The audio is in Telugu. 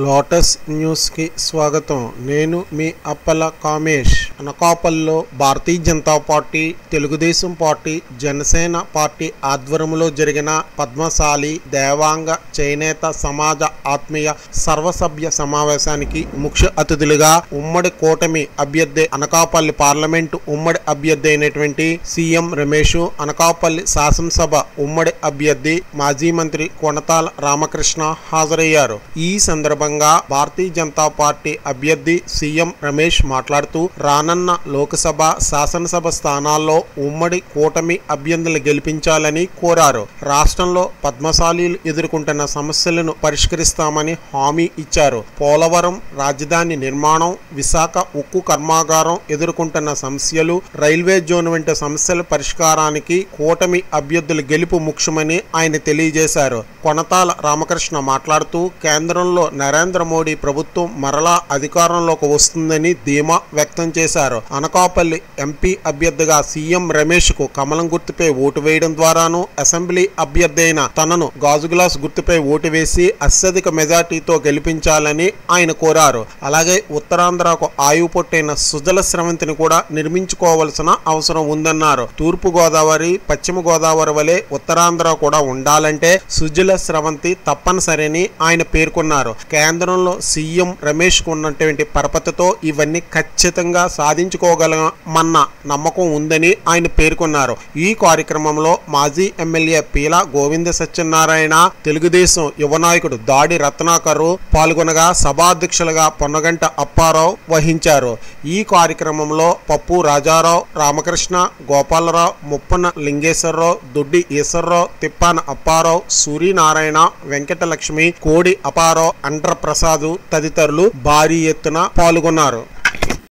లోటస్ న్యూస్ కి స్వాగతం. నేను మీ అప్పల కామేష్. అనకాపల్లిలో Bharatiya Janata party, Telugudesam party, Janasena party ఆధ్వర్యంలో జరిగిన పద్మశాలి దేవాంగ చేనేత సమాజ ఆత్మీయ సర్వసభ్య సమావేశానికి ముఖ్య అతిథులుగా ఉమ్మడి కూటమి అభ్యర్థి, అనకాపల్లి పార్లమెంటు ఉమ్మడి అభ్యర్థి అయినటువంటి సీఎం రమేష్, అనకాపల్లి శాసనసభ ఉమ్మడి అభ్యర్థి మాజీ మంత్రి కొనతాల రామకృష్ణ హాజరయ్యారు. ఈ సందర్భంగా భారతీయ జనతా పార్టీ అభ్యర్థి సీఎం రమేష్ మాట్లాడుతూ రానున్న లోక్సభ, శాసనసభ స్థానాల్లో ఉమ్మడి కూటమి అభ్యర్థులు గెలిపించాలని కోరారు. రాష్ట్రంలో పద్మశాలీలు ఎదుర్కొంటున్న సమస్యలను పరిష్కరిస్తామని హామీ ఇచ్చారు. పోలవరం రాజధాని నిర్మాణం, విశాఖ ఉక్కు కర్మాగారం ఎదుర్కొంటున్న సమస్యలు, రైల్వే జోన్ వంటి సమస్యల పరిష్కారానికి కూటమి అభ్యర్థుల గెలుపు ముఖ్యమని ఆయన తెలియజేశారు. కొనతాల రామకృష్ణ మాట్లాడుతూ కేంద్రంలో నరేంద్ర మోడీ ప్రభుత్వం మరలా అధికారంలోకి వస్తుందని ధీమా వ్యక్తం చేశారు. అనకాపల్లి ఎంపీ అభ్యర్థిగా సీఎం రమేష్ కు కమలం గుర్తుపై ఓటు వేయడం ద్వారాను, అసెంబ్లీ అభ్యర్థి అయిన తనను గాజు గ్లాస్ గుర్తుపై ఓటు వేసి అత్యధిక మెజార్టీతో గెలిపించాలని ఆయన కోరారు. అలాగే ఉత్తరాంధ్రకు ఆయువు పొట్టైన సుజల స్రవంతిని కూడా నిర్మించుకోవాల్సిన అవసరం ఉందన్నారు. తూర్పు గోదావరి, పశ్చిమ గోదావరి వలె ఉత్తరాంధ్ర కూడా ఉండాలంటే సుజల స్రవంతి తప్పనిసరిని ఆయన పేర్కొన్నారు. కేంద్రంలో సీఎం రమేష్ కు ఉన్నటువంటి పరపతితో ఇవన్నీ ఖచ్చితంగా సాధించుకోగలమన్న నమ్మకం ఉందని ఆయన పేర్కొన్నారు. ఈ కార్యక్రమంలో మాజీ ఎమ్మెల్యే పీలా గోవింద సత్యనారాయణ, తెలుగుదేశం యువ నాయకుడు దాడి రత్నాకర్ పాల్గొనగా సభాధ్యక్షులుగా పొన్నగంట అప్పారావు వహించారు. ఈ కార్యక్రమంలో పప్పు రాజారావు, రామకృష్ణ, గోపాలరావు, ముప్పన లింగేశ్వరరావు, దొడ్డి ఈశ్వరరావు, తిప్పాన అప్పారావు, సూర్యనారాయణ, వెంకటలక్ష్మి, కోడి అపారావు, అండ్ర ప్రసాద్ తదితరులు భారీ ఎత్తున పాల్గొన్నారు.